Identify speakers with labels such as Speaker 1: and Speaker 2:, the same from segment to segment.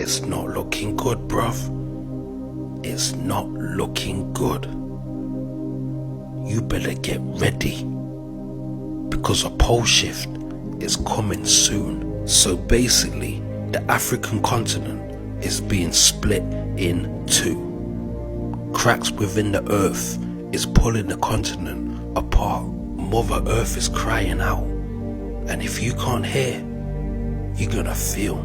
Speaker 1: It's not looking good, bruv. It's not looking good. You better get ready, because a pole shift is coming soon. So basically, the African continent is being split in two. Cracks within the earth is pulling the continent apart. Mother Earth is crying out, and if you can't hear, you're gonna feel.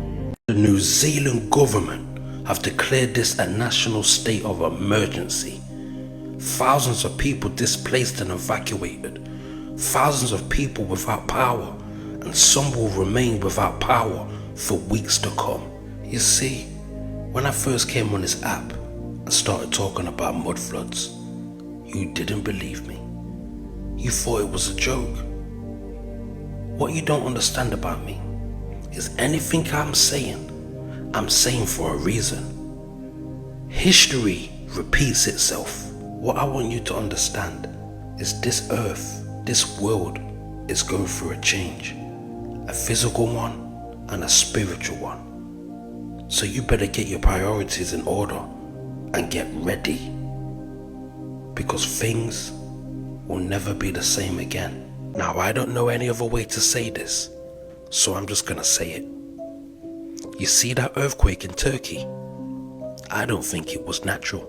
Speaker 1: The New Zealand government have declared this a national state of emergency. Thousands of people displaced and evacuated. Thousands of people without power, and some will remain without power for weeks to come. You see, when I first came on this app and started talking about mud floods, you didn't believe me. You thought it was a joke. What you don't understand about me is anything I'm saying for a reason. History repeats itself. What I want you to understand is this earth, this world is going through a change. A physical one and a spiritual one. So you better get your priorities in order and get ready. Because things will never be the same again. Now, I don't know any other way to say this, so I'm just gonna say it. You see that earthquake in Turkey? I don't think it was natural.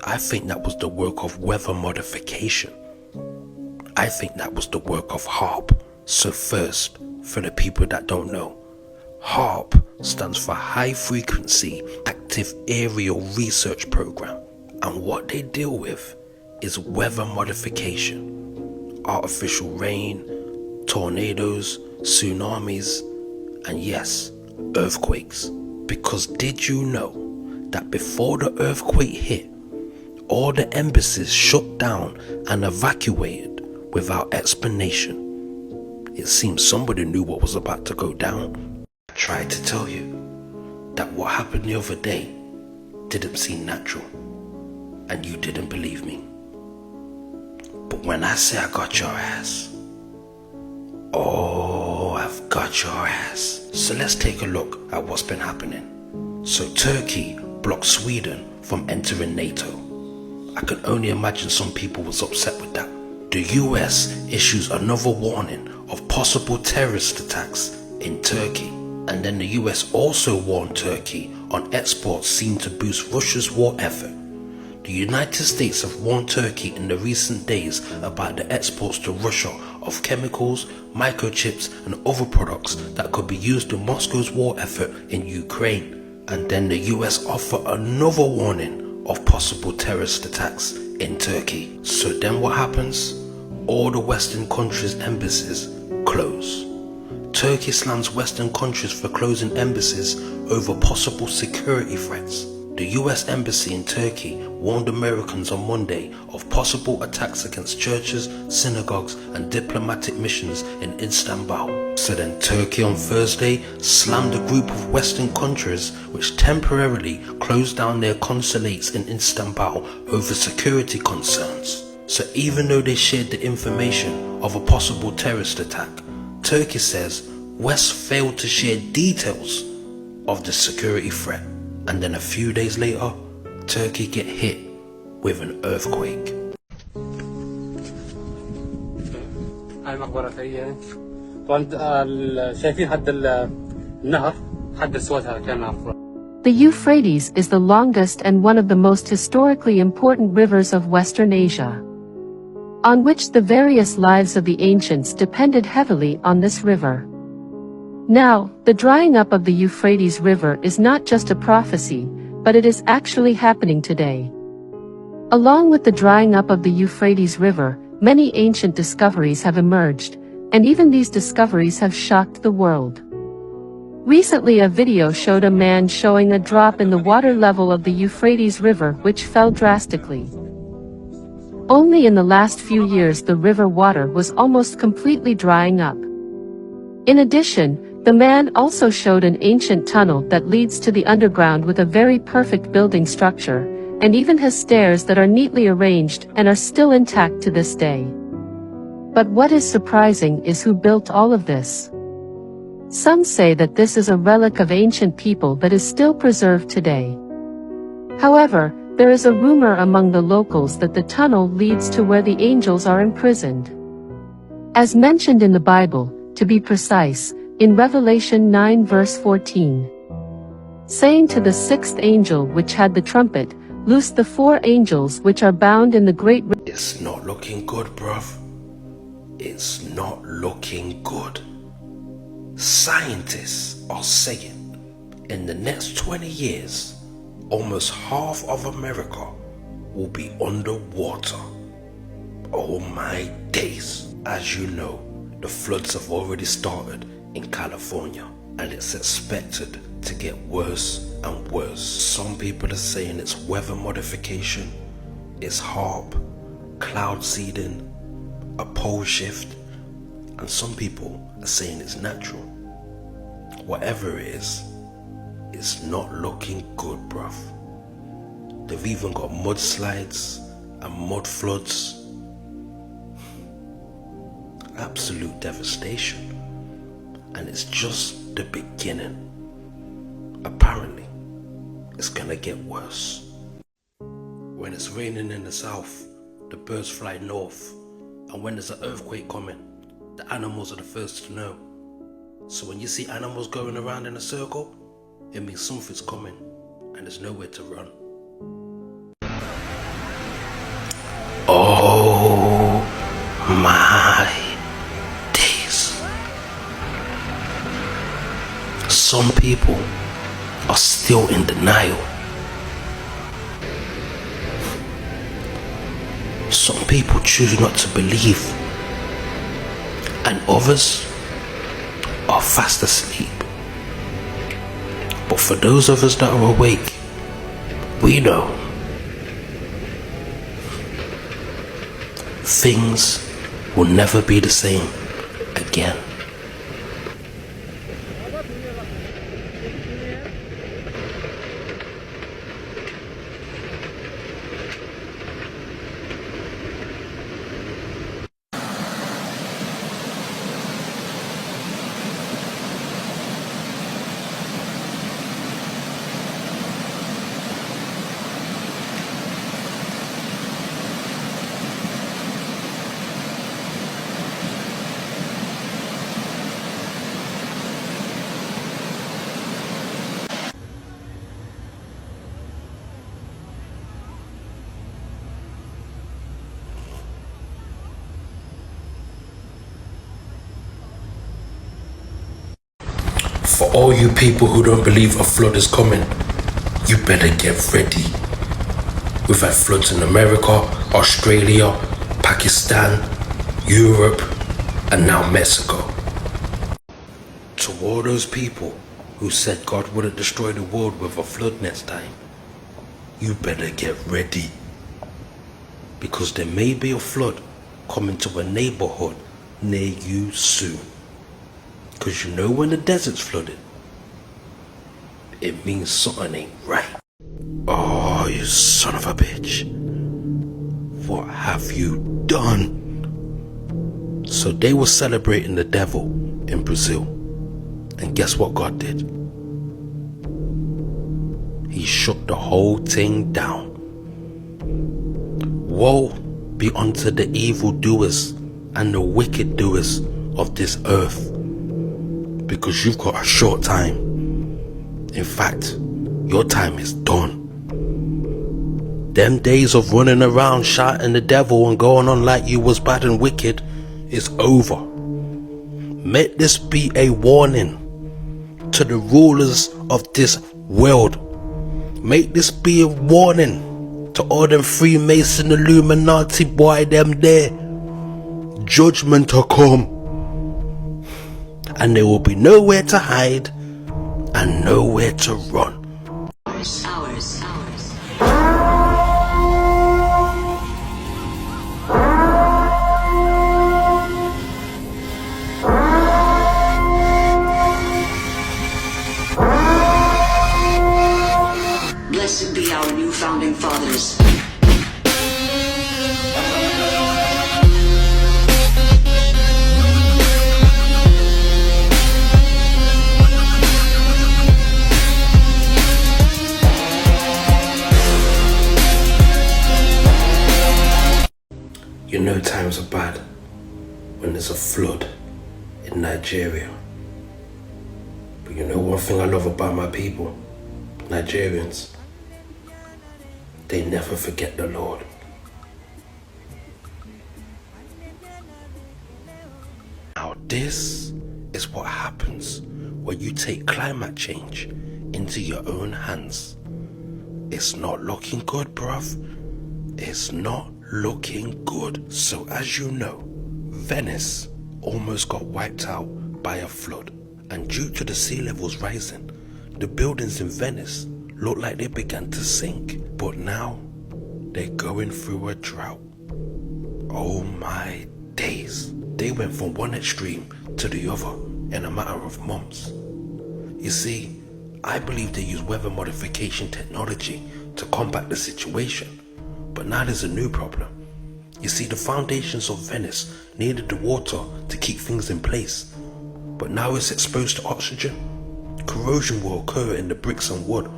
Speaker 1: I think that was the work of weather modification. I think that was the work of HAARP. So first, for the people that don't know, HAARP stands for High Frequency Active Aerial Research Program. And what they deal with is weather modification, artificial rain, tornadoes, tsunamis, and yes, earthquakes. Because did you know that before the earthquake hit, all the embassies shut down and evacuated without explanation? It seems somebody knew what was about to go down. I tried to tell you that what happened the other day didn't seem natural, and you didn't believe me. But when I say I got your ass, oh, I've got your ass. So let's take a look at what's been happening. So Turkey blocked Sweden from entering NATO. I can only imagine some people was upset with that. The US issues another warning of possible terrorist attacks in Turkey. And then the US also warned Turkey on exports seen to boost Russia's war effort. The United States have warned Turkey in the recent days about the exports to Russia of chemicals, microchips and other products that could be used in Moscow's war effort in Ukraine. And then the US offer another warning of possible terrorist attacks in Turkey. So then what happens? All the Western countries' embassies close. Turkey slams Western countries for closing embassies over possible security threats. The US Embassy in Turkey warned Americans on Monday of possible attacks against churches, synagogues and diplomatic missions in Istanbul. So then Turkey on Thursday slammed a group of Western countries which temporarily closed down their consulates in Istanbul over security concerns. So even though they shared the information of a possible terrorist attack, Turkey says West failed to share details of the security threat. And then a few days later, Turkey get hit with an earthquake.
Speaker 2: هاي مقبرة هي طبعا شايفين حد النهر حد سواتها كان.
Speaker 3: The Euphrates is the longest and one of the most historically important rivers of Western Asia, on which the various lives of the ancients depended heavily on this river. Now, the drying up of the Euphrates River is not just a prophecy, but it is actually happening today. Along with the drying up of the Euphrates River, many ancient discoveries have emerged, and even these discoveries have shocked the world. Recently a video showed a man showing a drop in the water level of the Euphrates River which fell drastically. Only in the last few years the river water was almost completely drying up. In addition, the man also showed an ancient tunnel that leads to the underground with a very perfect building structure, and even has stairs that are neatly arranged and are still intact to this day. But what is surprising is who built all of this. Some say that this is a relic of ancient people that is still preserved today. However, there is a rumor among the locals that the tunnel leads to where the angels are imprisoned. As mentioned in the Bible, to be precise, in Revelation 9 verse 14. Saying to the sixth angel which had the trumpet, loose the 4 angels which are bound in the great river.
Speaker 1: It's not looking good, bruv. It's not looking good. Scientists are saying in the next 20 years, almost half of America will be underwater. Oh my days. As you know, the floods have already started in California, and it's expected to get worse and worse. Some people are saying it's weather modification, it's HAARP, cloud seeding, a pole shift, and some people are saying it's natural. Whatever it is, it's not looking good, bruv. They've even got mudslides and mud floods. Absolute devastation. And it's just the beginning. Apparently, it's gonna get worse. When it's raining in the south, the birds fly north. And when there's an earthquake coming, the animals are the first to know. So when you see animals going around in a circle, it means something's coming and there's nowhere to run. Oh my days. Some people are still in denial. Some people choose not to believe, and others are fast asleep. But for those of us that are awake, we know things will never be the same again. For all you people who don't believe a flood is coming, you better get ready. We've had floods in America, Australia, Pakistan, Europe, and now Mexico. To all those people who said God wouldn't destroy the world with a flood next time, you better get ready. Because there may be a flood coming to a neighborhood near you soon. Because you know when the desert's flooded, it means something ain't right. Oh, you son of a bitch. What have you done? So they were celebrating the devil in Brazil. And guess what God did? He shut the whole thing down. Woe be unto the evildoers and the wicked doers of this earth. Because you've got a short time. In fact, your time is done. Them days of running around shouting the devil and going on like you was bad and wicked is over. Make this be a warning to the rulers of this world. Make this be a warning to all them Freemason Illuminati boy them there. Judgment will come. And there will be nowhere to hide and nowhere to run.
Speaker 4: Hours. Blessed be our new founding fathers.
Speaker 1: know times are bad when there's a flood in Nigeria. But you know one thing I love about my people, Nigerians, they never forget the Lord. Now this is what happens when you take climate change into your own hands. It's not looking good, bruv. It's not looking good. So as you know, Venice almost got wiped out by a flood. And due to the sea levels rising, the buildings in Venice look like they began to sink. But now, they're going through a drought. Oh my days. They went from one extreme to the other in a matter of months. You see, I believe they use weather modification technology to combat the situation. But now there's a new problem. You see, the foundations of Venice needed the water to keep things in place. But now it's exposed to oxygen. Corrosion will occur in the bricks and wood,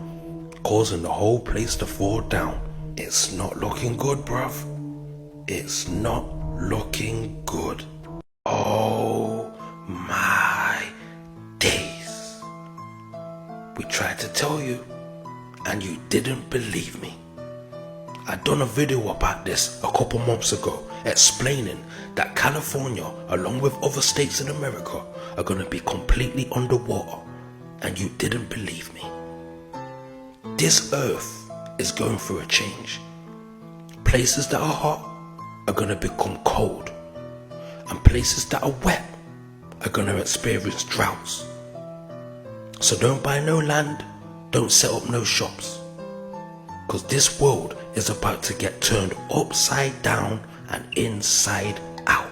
Speaker 1: causing the whole place to fall down. It's not looking good, bruv. It's not looking good. Oh my days. We tried to tell you, and you didn't believe me. I done a video about this a couple months ago, explaining that California, along with other states in America, are going to be completely underwater, and you didn't believe me. This earth is going through a change. Places that are hot are going to become cold, and places that are wet are going to experience droughts. So don't buy no land, don't set up no shops, because this world is about to get turned upside down and inside out.